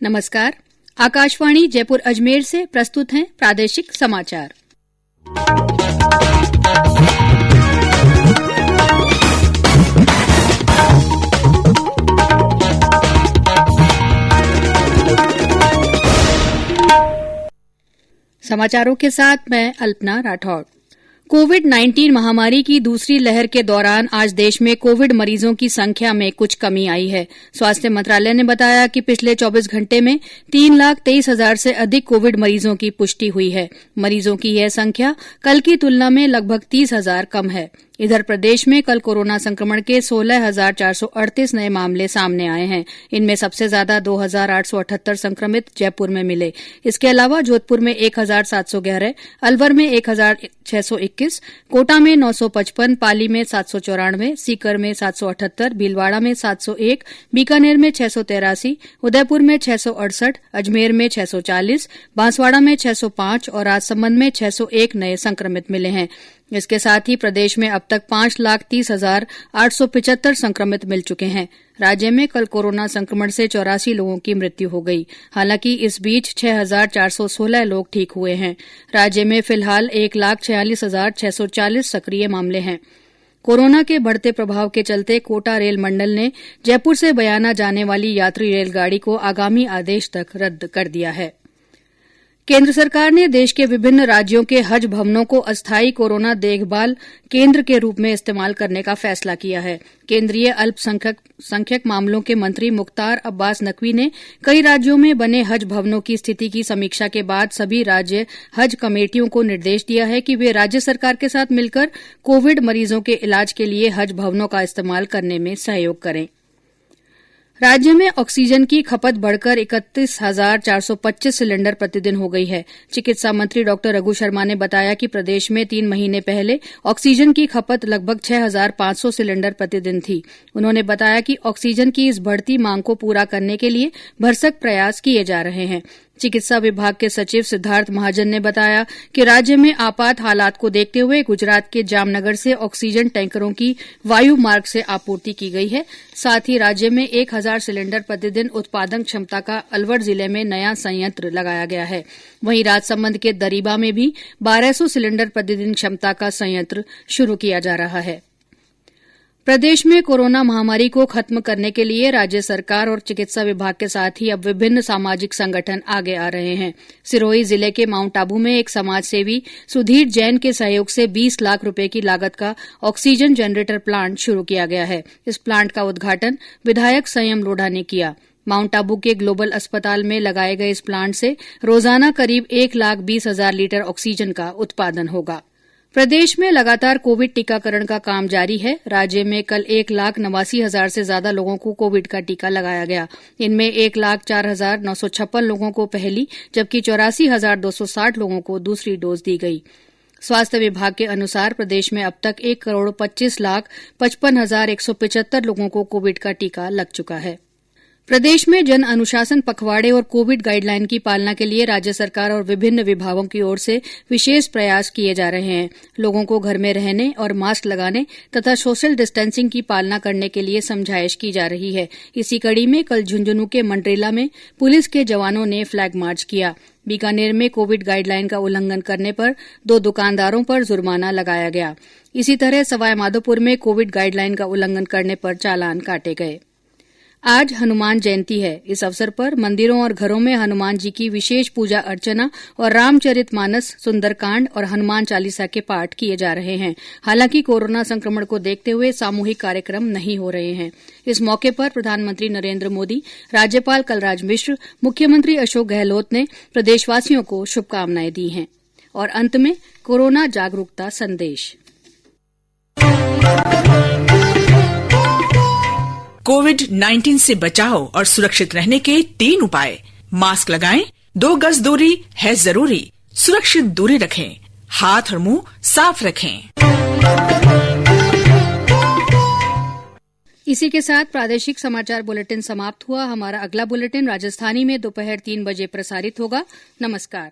नमस्कार। आकाशवाणी जयपुर अजमेर से प्रस्तुत हैं प्रादेशिक समाचार। समाचारों के साथ मैं अल्पना राठौड़। कोविड-19 महामारी की दूसरी लहर के दौरान आज देश में कोविड मरीजों की संख्या में कुछ कमी आई है। स्वास्थ्य मंत्रालय ने बताया कि पिछले 24 घंटे में 3,23,000 से अधिक कोविड मरीजों की पुष्टि हुई है। मरीजों की यह संख्या कल की तुलना में लगभग 30,000 कम है। इधर प्रदेश में कल कोरोना संक्रमण के 16,438 नए मामले सामने आए हैं। इनमें सबसे ज्यादा 2,878 संक्रमित जयपुर में मिले। इसके अलावा जोधपुर में 1,711, अलवर में 1,621, कोटा में 955, पाली में 794, सीकर में 778, भीलवाड़ा में 701, बीकानेर में 683, उदयपुर में 668, अजमेर में 640, बांसवाड़ा में 605 और राजसमंद में 601 नए संक्रमित मिले हैं। इसके साथ ही प्रदेश में अब तक 5,30,875 संक्रमित मिल चुके हैं। राज्य में कल कोरोना संक्रमण से 84 लोगों की मृत्यु हो गई। हालांकि इस बीच 6,416 लोग ठीक हुए हैं। राज्य में फिलहाल 1,46,640 सक्रिय मामले हैं। कोरोना के बढ़ते प्रभाव के चलते कोटा रेल मंडल ने जयपुर से बयाना जाने वाली यात्री रेलगाड़ी को आगामी आदेश तक रद्द कर दिया है। केंद्र सरकार ने देश के विभिन्न राज्यों के हज भवनों को अस्थायी कोरोना देखभाल केंद्र के रूप में इस्तेमाल करने का फैसला किया है। केंद्रीय अल्पसंख्यक मामलों के मंत्री मुख्तार अब्बास नकवी ने कई राज्यों में बने हज भवनों की स्थिति की समीक्षा के बाद सभी राज्य हज कमेटियों को निर्देश दिया है कि वे राज्य सरकार के साथ मिलकर कोविड मरीजों के इलाज के लिए हज भवनों का इस्तेमाल करने में सहयोग करें। राज्य में ऑक्सीजन की खपत बढ़कर 31,425 सिलेंडर प्रतिदिन हो गई है। चिकित्सा मंत्री डॉ रघु शर्मा ने बताया कि प्रदेश में 3 महीने पहले ऑक्सीजन की खपत लगभग 6,500 सिलेंडर प्रतिदिन थी। उन्होंने बताया कि ऑक्सीजन की इस बढ़ती मांग को पूरा करने के लिए भरसक प्रयास किए जा रहे हैं। चिकित्सा विभाग के सचिव सिद्धार्थ महाजन ने बताया कि राज्य में आपात हालात को देखते हुए गुजरात के जामनगर से ऑक्सीजन टैंकरों की वायु मार्ग से आपूर्ति की गई है। साथ ही राज्य में 1,000 सिलेंडर प्रतिदिन उत्पादन क्षमता का अलवर जिले में नया संयंत्र लगाया गया है। वहीं राजसमंद के दरीबा में भी 1,200 सिलेंडर प्रतिदिन क्षमता का संयंत्र शुरू किया जा रहा है। प्रदेश में कोरोना महामारी को खत्म करने के लिए राज्य सरकार और चिकित्सा विभाग के साथ ही अब विभिन्न सामाजिक संगठन आगे आ रहे हैं। सिरोही जिले के माउंट आबू में एक समाजसेवी सुधीर जैन के सहयोग से 20 लाख रुपए की लागत का ऑक्सीजन जनरेटर प्लांट शुरू किया गया है। इस प्लांट का उद्घाटन विधायक संयम लोढ़ा ने किया। माउंट आबू के ग्लोबल अस्पताल में लगाए गए इस प्लांट से रोजाना करीब 1,20,000 लीटर ऑक्सीजन का उत्पादन होगा। प्रदेश में लगातार कोविड टीकाकरण का काम जारी है। राज्य में कल 1,89,000 से ज्यादा लोगों को कोविड का टीका लगाया गया। इनमें 1,04,956 लोगों को पहली जबकि 84,260 लोगों को दूसरी डोज दी गई। स्वास्थ्य विभाग के अनुसार प्रदेश में अब तक 1,25,55,175 लोगों को कोविड का टीका लग चुका है। प्रदेश में जन अनुशासन पखवाड़े और कोविड गाइडलाइन की पालना के लिए राज्य सरकार और विभिन्न विभागों की ओर से विशेष प्रयास किए जा रहे हैं। लोगों को घर में रहने और मास्क लगाने तथा सोशल डिस्टेंसिंग की पालना करने के लिए समझाइश की जा रही है। इसी कड़ी में कल झुंझुनू के मंड्रेला में पुलिस के जवानों ने फ्लैग मार्च किया। बीकानेर में कोविड गाइडलाइन का उल्लंघन करने पर 2 दुकानदारों पर जुर्माना लगाया गया। इसी तरह सवाईमाधोपुर में कोविड गाइडलाइन का उल्लंघन करने पर चालान काटे गए। आज हनुमान जयंती है। इस अवसर पर मंदिरों और घरों में हनुमान जी की विशेष पूजा अर्चना और रामचरितमानस, सुंदरकांड और हनुमान चालीसा के पाठ किए जा रहे हैं। हालांकि कोरोना संक्रमण को देखते हुए सामूहिक कार्यक्रम नहीं हो रहे हैं। इस मौके पर प्रधानमंत्री नरेंद्र मोदी, राज्यपाल कलराज मिश्र, मुख्यमंत्री अशोक गहलोत ने प्रदेशवासियों को शुभकामनाएं दी हैं। और अंत में कोरोना जागरूकता संदेश। कोविड-19 से बचाव और सुरक्षित रहने के 3 उपाय। मास्क लगाएं, 2 गज दूरी है जरूरी, सुरक्षित दूरी रखें, हाथ और मुंह साफ रखें। इसी के साथ प्रादेशिक समाचार बुलेटिन समाप्त हुआ। हमारा अगला बुलेटिन राजस्थानी में दोपहर 3 बजे प्रसारित होगा। नमस्कार।